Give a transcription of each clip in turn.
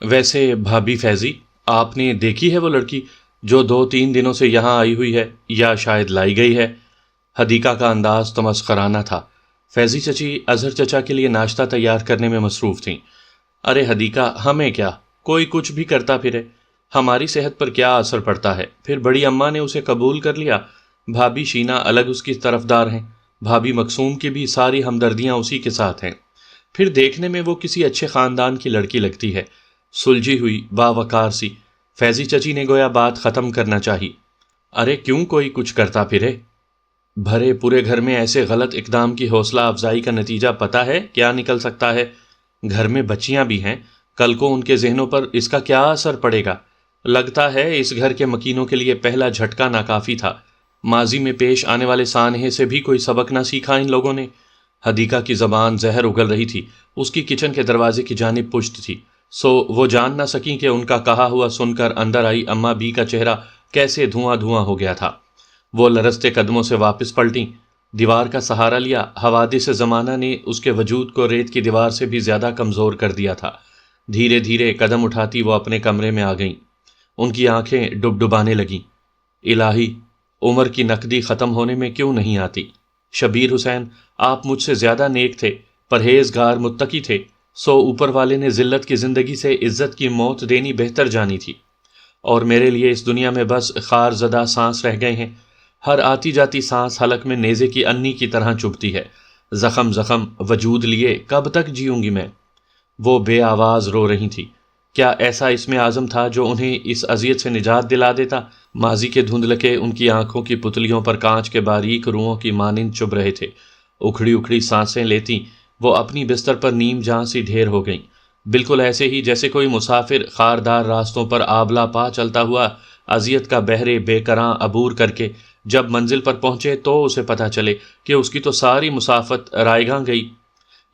ویسے بھابھی فیضی، آپ نے دیکھی ہے وہ لڑکی جو 2-3 دنوں سے یہاں آئی ہوئی ہے، یا شاید لائی گئی ہے؟ حدیقہ کا انداز تمسخرانہ تھا۔ فیضی چچی اظہر چچا کے لیے ناشتہ تیار کرنے میں مصروف تھیں۔ ارے حدیقہ، ہمیں کیا، کوئی کچھ بھی کرتا پھرے، ہماری صحت پر کیا اثر پڑتا ہے؟ پھر بڑی اماں نے اسے قبول کر لیا، بھابھی شینا الگ اس کی طرفدار ہیں، بھابھی مقصوم کی بھی ساری ہمدردیاں اسی کے ساتھ ہیں۔ پھر دیکھنے میں وہ کسی اچھے خاندان کی لڑکی لگتی ہے، سلجھی ہوئی، باوقار سی۔ فیضی چچی نے گویا بات ختم کرنا چاہی۔ ارے کیوں کوئی کچھ کرتا پھرے؟ بھرے پورے گھر میں ایسے غلط اقدام کی حوصلہ افزائی کا نتیجہ پتہ ہے کیا نکل سکتا ہے؟ گھر میں بچیاں بھی ہیں، کل کو ان کے ذہنوں پر اس کا کیا اثر پڑے گا؟ لگتا ہے اس گھر کے مکینوں کے لیے پہلا جھٹکا ناکافی تھا، ماضی میں پیش آنے والے سانحے سے بھی کوئی سبق نہ سیکھا ان لوگوں نے۔ حدیقہ کی زبان زہر اگل رہی تھی، اس کی کچن کے دروازے کی جانب پشت تھی، سو وہ جان نہ سکیں کہ ان کا کہا ہوا سن کر اندر آئی اماں بی کا چہرہ کیسے دھواں دھواں ہو گیا تھا۔ وہ لرزتے قدموں سے واپس پلٹیں، دیوار کا سہارا لیا۔ حوادث زمانہ نے اس کے وجود کو ریت کی دیوار سے بھی زیادہ کمزور کر دیا تھا۔ دھیرے دھیرے قدم اٹھاتی وہ اپنے کمرے میں آ گئیں۔ ان کی آنکھیں ڈبڈبانے لگیں۔ الہی، عمر کی نقدی ختم ہونے میں کیوں نہیں آتی؟ شبیر حسین، آپ مجھ سے زیادہ نیک تھے، پرہیزگار، متقی تھے، سو اوپر والے نے ذلت کی زندگی سے عزت کی موت دینی بہتر جانی تھی، اور میرے لیے اس دنیا میں بس خار زدہ سانس رہ گئے ہیں۔ ہر آتی جاتی سانس حلق میں نیزے کی انی کی طرح چبھتی ہے۔ زخم زخم وجود لیے کب تک جیوں گی میں؟ وہ بے آواز رو رہی تھی۔ کیا ایسا اسم اعظم تھا جو انہیں اس اذیت سے نجات دلا دیتا؟ ماضی کے دھندلکے ان کی آنکھوں کی پتلیوں پر کانچ کے باریک روؤں کی مانند چبھ رہے تھے۔ اکھڑی اکھڑی سانسیں لیتی وہ اپنی بستر پر نیم جان سی ڈھیر ہو گئیں، بالکل ایسے ہی جیسے کوئی مسافر خاردار راستوں پر آبلا پا چلتا ہوا اذیت کا بحر بے کراں عبور کر کے جب منزل پر پہنچے تو اسے پتہ چلے کہ اس کی تو ساری مسافت رائیگاں گئی۔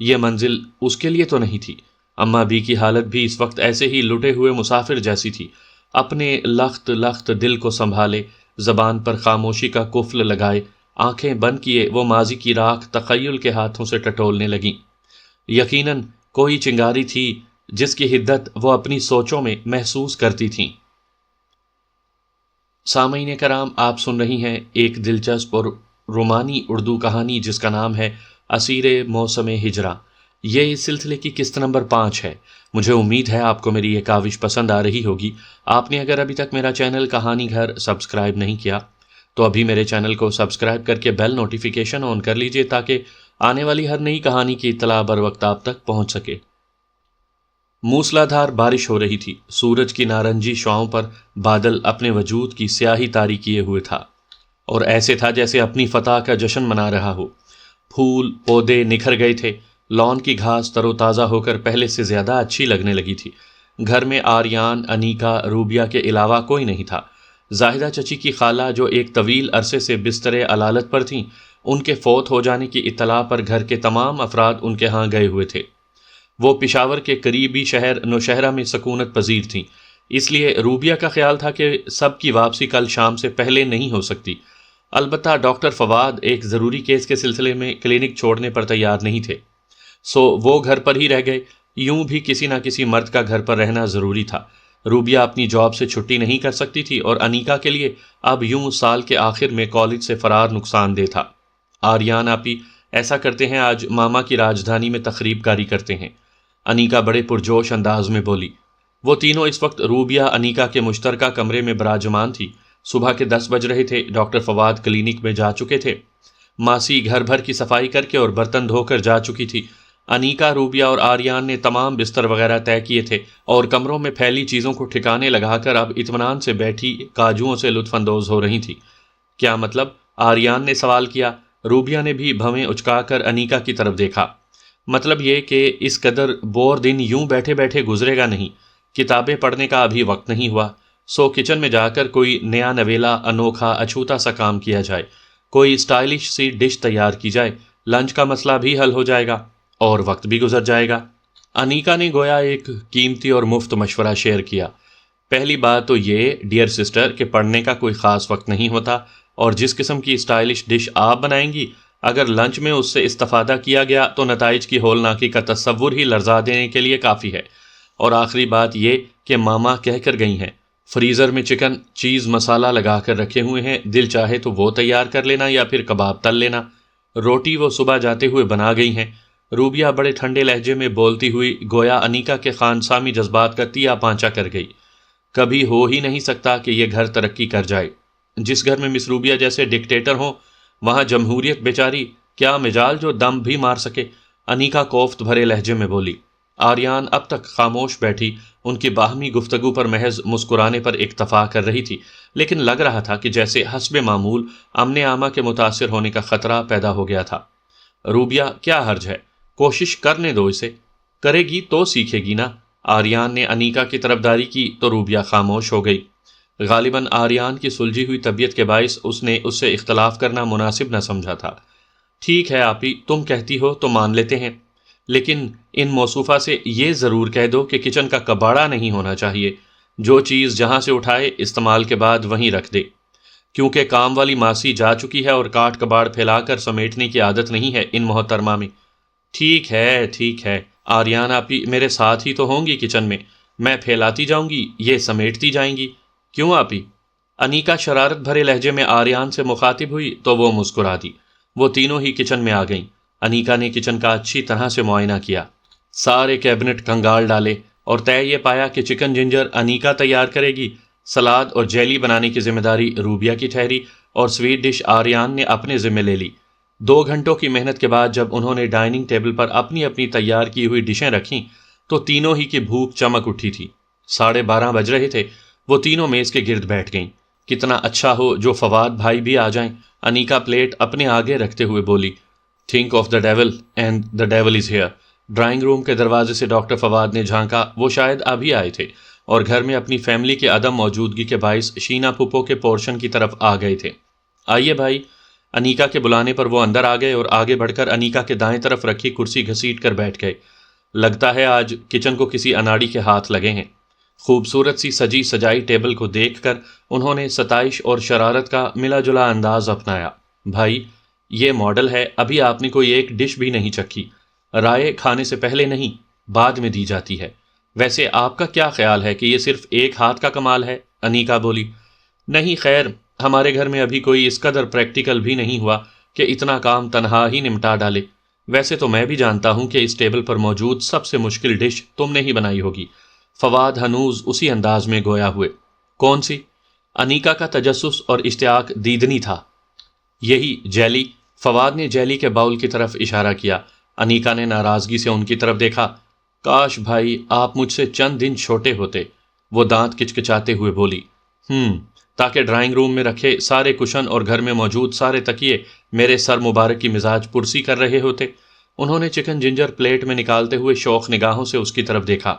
یہ منزل اس کے لیے تو نہیں تھی۔ اماں بی کی حالت بھی اس وقت ایسے ہی لٹے ہوئے مسافر جیسی تھی۔ اپنے لخت لخت دل کو سنبھالے، زبان پر خاموشی کا قفل لگائے، آنکھیں بند کیے وہ ماضی کی راکھ تخیل کے ہاتھوں سے ٹٹولنے لگیں۔ یقیناً کوئی چنگاری تھی جس کی حدت وہ اپنی سوچوں میں محسوس کرتی تھیں۔ سامعین کرام، آپ سن رہی ہیں ایک دلچسپ اور رومانی اردو کہانی جس کا نام ہے اسیر موسم ہجرا۔ یہ اس سلسلے کی قسط نمبر 5 ہے۔ مجھے امید ہے آپ کو میری یہ کاوش پسند آ رہی ہوگی۔ آپ نے اگر ابھی تک میرا چینل کہانی گھر سبسکرائب نہیں کیا تو ابھی میرے چینل کو سبسکرائب کر کے بیل نوٹیفیکیشن آن کر لیجئے تاکہ آنے والی ہر نئی کہانی کی اطلاع بر وقت آپ تک پہنچ سکے۔ موسلادھار بارش ہو رہی تھی، سورج کی نارنجی شعاؤں پر بادل اپنے وجود کی سیاہی طاری کیے ہوئے تھا، اور ایسے تھا جیسے اپنی فتح کا جشن منا رہا ہو۔ پھول پودے نکھر گئے تھے، لان کی گھاس تر و تازہ ہو کر پہلے سے زیادہ اچھی لگنے لگی تھی۔ گھر میں آریان، انیکا، روبیا کے علاوہ کوئی نہیں تھا۔ زاہدہ چچی کی خالہ جو ایک طویل عرصے سے بستر علالت پر تھیں، ان کے فوت ہو جانے کی اطلاع پر گھر کے تمام افراد ان کے ہاں گئے ہوئے تھے۔ وہ پشاور کے قریبی شہر نوشہرہ میں سکونت پذیر تھیں، اس لیے روبیا کا خیال تھا کہ سب کی واپسی کل شام سے پہلے نہیں ہو سکتی۔ البتہ ڈاکٹر فواد ایک ضروری کیس کے سلسلے میں کلینک چھوڑنے پر تیار نہیں تھے، سو وہ گھر پر ہی رہ گئے۔ یوں بھی کسی نہ کسی مرد کا گھر پر رہنا ضروری تھا۔ روبیا اپنی جاب سے چھٹی نہیں کر سکتی تھی، اور انیکا کے لیے اب یوں سال کے آخر میں کالج سے فرار نقصان دہ تھا۔ آریان آپی ایسا کرتے ہیں، آج ماما کی راجدھانی میں تقریب کاری کرتے ہیں، انیکا بڑے پرجوش انداز میں بولی۔ وہ تینوں اس وقت روبیا انیکا کے مشترکہ کمرے میں براجمان تھی۔ صبح کے 10 بج رہے تھے، ڈاکٹر فواد کلینک میں جا چکے تھے، ماسی گھر بھر کی صفائی کر کے اور برتن دھو کر جا چکی تھی۔ انیکا، روبیا اور آریان نے تمام بستر وغیرہ طے کیے تھے اور کمروں میں پھیلی چیزوں کو ٹھکانے لگا کر اب اطمینان سے بیٹھی کاجوؤں سے لطف اندوز ہو رہی تھی۔ کیا مطلب؟ آریان نے سوال کیا۔ روبیا نے بھی بھویں اچکا کر انیکا کی طرف دیکھا۔ مطلب یہ کہ اس قدر بور دن یوں بیٹھے بیٹھے گزرے گا نہیں، کتابیں پڑھنے کا ابھی وقت نہیں ہوا، سو کچن میں جا کر کوئی نیا نویلا، انوکھا، اچھوتا سا کام کیا جائے، کوئی اسٹائلش سی ڈش تیار کی جائے، لنچ کا مسئلہ بھی حل ہو جائے گا اور وقت بھی گزر جائے گا۔ انیکا نے گویا ایک قیمتی اور مفت مشورہ شیئر کیا۔ پہلی بات تو یہ ڈیئر سسٹر کہ پڑھنے کا کوئی خاص وقت نہیں ہوتا، اور جس قسم کی اسٹائلش ڈش آپ بنائیں گی، اگر لنچ میں اس سے استفادہ کیا گیا تو نتائج کی ہولناکی کا تصور ہی لرزا دینے کے لیے کافی ہے۔ اور آخری بات یہ کہ ماما کہہ کر گئی ہیں فریزر میں چکن چیز مسالہ لگا کر رکھے ہوئے ہیں، دل چاہے تو وہ تیار کر لینا یا پھر کباب تل لینا۔ روٹی وہ صبح جاتے ہوئے بنا گئی ہیں۔ روبیہ بڑے ٹھنڈے لہجے میں بولتی ہوئی گویا انیکا کے خانسامی جذبات کا تیا پانچا کر گئی۔ کبھی ہو ہی نہیں سکتا کہ یہ گھر ترقی کر جائے۔ جس گھر میں مس روبیہ جیسے ڈکٹیٹر ہوں وہاں جمہوریت بیچاری کیا مجال جو دم بھی مار سکے، انیکا کوفت بھرے لہجے میں بولی۔ آریان اب تک خاموش بیٹھی ان کی باہمی گفتگو پر محض مسکرانے پر اکتفا کر رہی تھی، لیکن لگ رہا تھا کہ جیسے حسب معمول امن عامہ کے متاثر ہونے کا خطرہ پیدا ہو گیا تھا۔ روبیہ کیا حرج ہے، کوشش کرنے دو اسے، کرے گی تو سیکھے گی نا۔ آریان نے انیکا کی طرفداری کی تو روبیہ خاموش ہو گئی۔ غالباً آریان کی سلجھی ہوئی طبیعت کے باعث اس نے اس سے اختلاف کرنا مناسب نہ سمجھا تھا۔ ٹھیک ہے آپی، تم کہتی ہو تو مان لیتے ہیں، لیکن ان موصوفہ سے یہ ضرور کہہ دو کہ کچن کا کباڑا نہیں ہونا چاہیے، جو چیز جہاں سے اٹھائے استعمال کے بعد وہیں رکھ دے، کیونکہ کام والی ماسی جا چکی ہے اور کاٹ کباڑ پھیلا کر سمیٹنے کی عادت نہیں ہے ان محترمہ میں۔ ٹھیک ہے، آریان آپی میرے ساتھ ہی تو ہوں گی کچن میں پھیلاتی جاؤں گی، یہ سمیٹتی جائیں گی۔ کیوں آپی؟ انیکا شرارت بھرے لہجے میں آریان سے مخاطب ہوئی تو وہ مسکرا دی۔ وہ تینوں ہی کچن میں آ گئیں۔ انیکا نے کچن کا اچھی طرح سے معائنہ کیا، سارے کیبنٹ کنگال ڈالے اور طے یہ پایا کہ چکن جنجر انیکا تیار کرے گی، سلاد اور جیلی بنانے کی ذمہ داری روبیہ کی ٹھہری اور سویٹ ڈش آریان نے اپنے ذمہ لے لی۔ 2 گھنٹوں کی محنت کے بعد جب انہوں نے ڈائننگ ٹیبل پر اپنی اپنی تیار کی ہوئی ڈشیں رکھیں تو تینوں ہی کی بھوک چمک اٹھی تھی۔ 12:30 بج رہے تھے، وہ تینوں میز کے گرد بیٹھ گئیں۔ کتنا اچھا ہو جو فواد بھائی بھی آ جائیں، انیکا پلیٹ اپنے آگے رکھتے ہوئے بولی۔ Think of the dual and the dual is here. Drawing room کے دروازے سے ڈاکٹر فواد نے جھانکا، وہ شاید ابھی آئے تھے اور گھر میں اپنی فیملی کے عدم موجودگی کے باعث شینا پھپھو کے پورشن کی طرف آ گئے تھے۔ آئیے بھائی۔ انیکا کے بلانے پر وہ اندر آ گئے اور آگے بڑھ کر انیکا کے دائیں طرف رکھی کرسی گھسیٹ کر بیٹھ گئے۔ لگتا ہے آج کچن کو کسی اناڑی کے ہاتھ لگے ہیں۔ خوبصورت سی سجی سجائی ٹیبل کو دیکھ کر انہوں نے ستائش اور شرارت کا ملا جلا انداز اپنایا۔ بھائی یہ ماڈل ہے، ابھی آپ نے کوئی ایک ڈش بھی نہیں چکھی۔ رائے کھانے سے پہلے نہیں، بعد میں دی جاتی ہے۔ ویسے آپ کا کیا خیال ہے کہ یہ صرف ایک ہاتھ کا کمال ہے؟ انیکا بولی۔ نہیں خیر، ہمارے گھر میں ابھی کوئی اس قدر پریکٹیکل بھی نہیں ہوا کہ اتنا کام تنہا ہی نمٹا ڈالے۔ ویسے تو میں بھی جانتا ہوں کہ اس ٹیبل پر موجود سب سے مشکل ڈش تم نے ہی بنائی ہوگی۔ فواد ہنوز اسی انداز میں گویا ہوئے۔ کون سی؟ انیکا کا تجسس اور اشتیاق دیدنی تھا۔ یہی جیلی۔ فواد نے جیلی کے باؤل کی طرف اشارہ کیا۔ انیکا نے ناراضگی سے ان کی طرف دیکھا۔ کاش بھائی آپ مجھ سے چند دن چھوٹے ہوتے، وہ دانت کچکچاتے ہوئے بولی۔ تاکہ ڈرائنگ روم میں رکھے سارے کشن اور گھر میں موجود سارے تکیے میرے سر مبارک کی مزاج پرسی کر رہے ہوتے۔ انہوں نے چکن جنجر پلیٹ میں نکالتے ہوئے شوق نگاہوں سے اس کی طرف دیکھا۔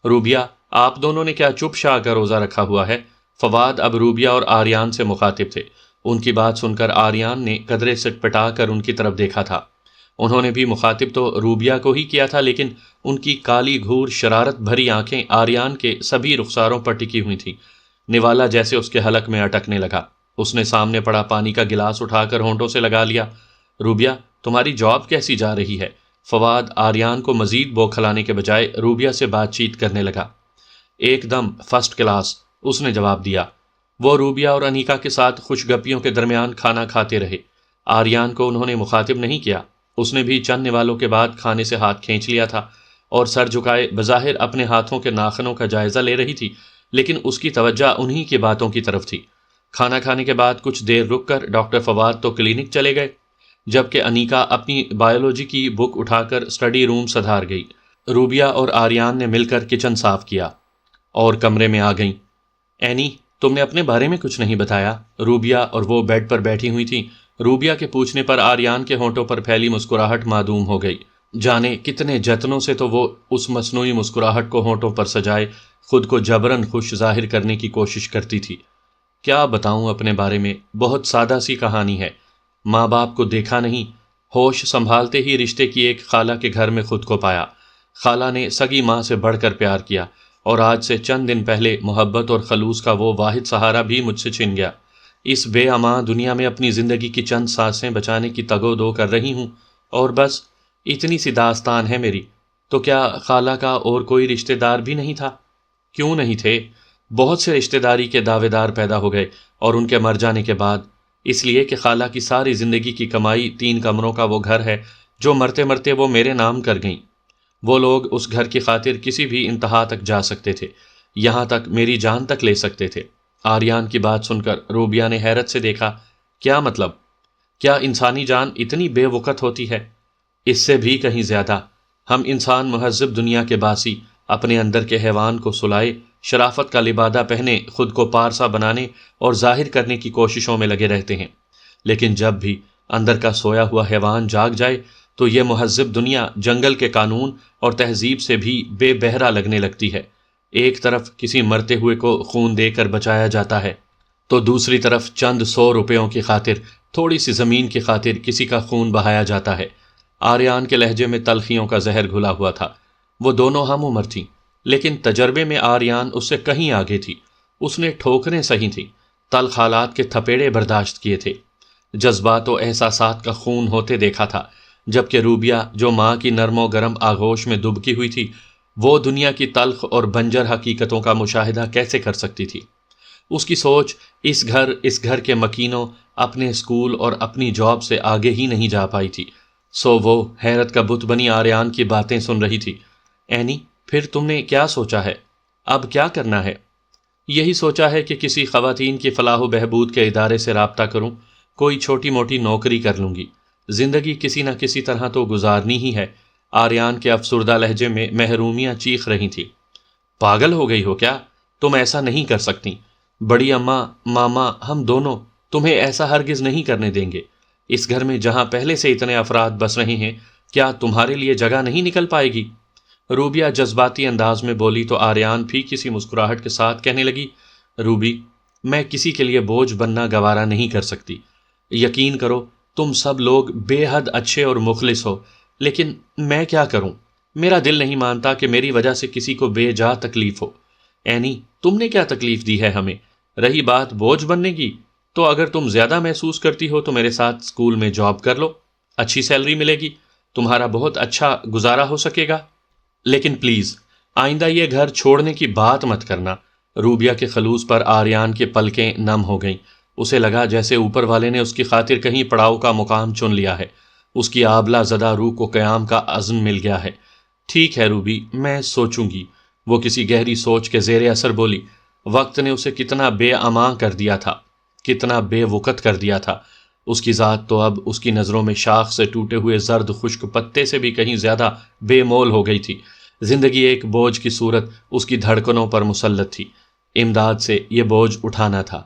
روبیہ آپ دونوں نے کیا چپ شا کا روزہ رکھا ہوا ہے؟ فواد اب روبیہ اور آریان سے مخاطب تھے۔ ان کی بات سن کر آریان نے قدرے سٹ پٹا کر ان کی طرف دیکھا تھا۔ انہوں نے بھی مخاطب تو روبیہ کو ہی کیا تھا، لیکن ان کی کالی گھور شرارت بھری آنکھیں آریان کے سبھی رخساروں پر ٹکی ہوئی تھیں۔ نوالا جیسے اس کے حلق میں اٹکنے لگا۔ اس نے سامنے پڑا پانی کا گلاس اٹھا کر ہونٹوں سے لگا لیا۔ روبیہ تمہاری جاب کیسی جا رہی ہے؟ فواد آریان کو مزید بوکھلانے کے بجائے روبیہ سے بات چیت کرنے لگا۔ ایک دم فرسٹ کلاس، اس نے جواب دیا۔ وہ روبیہ اور انیکا کے ساتھ خوش گپیوں کے درمیان کھانا کھاتے رہے۔ آریان کو انہوں نے مخاطب نہیں کیا۔ اس نے بھی چند نوالوں کے بعد کھانے سے ہاتھ کھینچ لیا تھا اور سر جھکائے بظاہر اپنے ہاتھوں کے ناخنوں کا جائزہ لے رہی تھی، لیکن اس کی توجہ انہی کی باتوں کی طرف تھی۔ کھانا کھانے کے بعد کچھ دیر رک کر ڈاکٹر فواد تو کلینک چلے گئے، جبکہ انیکا اپنی بایولوجی کی بک اٹھا کر اسٹڈی روم سدھار گئی۔ روبیہ اور آریان نے مل کر کچن صاف کیا اور کمرے میں آ گئیں۔ اینی تم نے اپنے بارے میں کچھ نہیں بتایا۔ روبیہ اور وہ بیڈ پر بیٹھی ہوئی تھیں۔ روبیہ کے پوچھنے پر آریان کے ہونٹوں پر پھیلی مسکراہٹ معدوم ہو گئی۔ جانے کتنے جتنوں سے تو وہ اس مصنوعی مسکراہٹ کو ہونٹوں پر سجائے خود کو جبراً خوش ظاہر کرنے کی کوشش کرتی تھی۔ کیا بتاؤں اپنے بارے میں، بہت سادہ سی کہانی ہے۔ ماں باپ کو دیکھا نہیں، ہوش سنبھالتے ہی رشتے کی ایک خالہ کے گھر میں خود کو پایا۔ خالہ نے سگی ماں سے بڑھ کر پیار کیا اور آج سے چند دن پہلے محبت اور خلوص کا وہ واحد سہارا بھی مجھ سے چھن گیا۔ اس بے امان دنیا میں اپنی زندگی کی چند سانسیں بچانے کی تگ و دو کر رہی ہوں، اور بس اتنی سی داستان ہے میری۔ تو کیا خالہ کا اور کوئی رشتہ دار بھی نہیں تھا؟ کیوں نہیں تھے؟ بہت سے رشتہ داری کے دعوے دار پیدا ہو گئے، اور ان کے مر جانے کے بعد، اس لیے کہ خالہ کی ساری زندگی کی کمائی 3 کمروں کا وہ گھر ہے جو مرتے مرتے وہ میرے نام کر گئیں۔ وہ لوگ اس گھر کی خاطر کسی بھی انتہا تک جا سکتے تھے، یہاں تک میری جان تک لے سکتے تھے۔ آریان کی بات سن کر روبیہ نے حیرت سے دیکھا۔ کیا مطلب؟ کیا انسانی جان اتنی بے وقت ہوتی ہے؟ اس سے بھی کہیں زیادہ۔ ہم انسان مہذب دنیا کے باسی اپنے اندر کے حیوان کو سلائے، شرافت کا لبادہ پہنے، خود کو پارسا بنانے اور ظاہر کرنے کی کوششوں میں لگے رہتے ہیں، لیکن جب بھی اندر کا سویا ہوا حیوان جاگ جائے تو یہ مہذب دنیا جنگل کے قانون اور تہذیب سے بھی بے بہرا لگنے لگتی ہے۔ ایک طرف کسی مرتے ہوئے کو خون دے کر بچایا جاتا ہے، تو دوسری طرف چند 100 روپیوں کی خاطر، تھوڑی سی زمین کی خاطر کسی کا خون بہایا جاتا ہے۔ آریان کے لہجے میں تلخیوں کا زہر گھلا ہوا تھا۔ وہ دونوں ہم عمر تھیں، لیکن تجربے میں آریان اس سے کہیں آگے تھی۔ اس نے ٹھوکریں سہی تھیں، تلخ حالات کے تھپیڑے برداشت کیے تھے، جذبات و احساسات کا خون ہوتے دیکھا تھا، جبکہ روبیہ جو ماں کی نرم و گرم آغوش میں دبکی ہوئی تھی، وہ دنیا کی تلخ اور بنجر حقیقتوں کا مشاہدہ کیسے کر سکتی تھی؟ اس کی سوچ اس گھر کے مکینوں، اپنے اسکول اور اپنی جاب سے آگے ہی نہیں جا پائی تھی۔ سو وہ حیرت کا بت بنی آریان کی باتیں سن رہی تھی۔ اینی، پھر تم نے کیا سوچا ہے؟ اب کیا کرنا ہے؟ یہی سوچا ہے کہ کسی خواتین کی فلاح و بہبود کے ادارے سے رابطہ کروں، کوئی چھوٹی موٹی نوکری کر لوں گی، زندگی کسی نہ کسی طرح تو گزارنی ہی ہے۔ آریان کے افسردہ لہجے میں محرومیاں چیخ رہی تھی۔ پاگل ہو گئی ہو کیا؟ تم ایسا نہیں کر سکتی۔ بڑی اماں، ماما، ہم دونوں تمہیں ایسا ہرگز نہیں کرنے دیں گے۔ اس گھر میں جہاں پہلے سے اتنے افراد بس رہے ہیں، کیا تمہارے لیے جگہ نہیں نکل پائے گی؟ روبیہ جذباتی انداز میں بولی تو آریان بھی کسی مسکراہٹ کے ساتھ کہنے لگی، روبی، میں کسی کے لیے بوجھ بننا گوارا نہیں کر سکتی۔ یقین کرو، تم سب لوگ بے حد اچھے اور مخلص ہو، لیکن میں کیا کروں؟ میرا دل نہیں مانتا کہ میری وجہ سے کسی کو بے جا تکلیف ہو۔ اینی، تم نے کیا تکلیف دی ہے ہمیں؟ رہی بات بوجھ بننے کی، تو اگر تم زیادہ محسوس کرتی ہو تو میرے ساتھ اسکول میں جاب کر لو، اچھی سیلری ملے گی، تمہارا بہت اچھا گزارا ہو سکے گا۔ لیکن پلیز آئندہ یہ گھر چھوڑنے کی بات مت کرنا۔ روبیہ کے خلوص پر آریان کی پلکیں نم ہو گئیں۔ اسے لگا جیسے اوپر والے نے اس کی خاطر کہیں پڑاؤ کا مقام چن لیا ہے۔ اس کی آبلہ زدہ روح کو قیام کا عزم مل گیا ہے۔ ٹھیک ہے روبی، میں سوچوں گی۔ وہ کسی گہری سوچ کے زیر اثر بولی۔ وقت نے اسے کتنا بے امان کر دیا تھا، کتنا بے وقت کر دیا تھا۔ اس کی ذات تو اب اس کی نظروں میں شاخ سے ٹوٹے ہوئے زرد خشک پتے سے بھی کہیں زیادہ بے مول ہو گئی تھی۔ زندگی ایک بوجھ کی صورت اس کی دھڑکنوں پر مسلط تھی۔ امداد سے یہ بوجھ اٹھانا تھا۔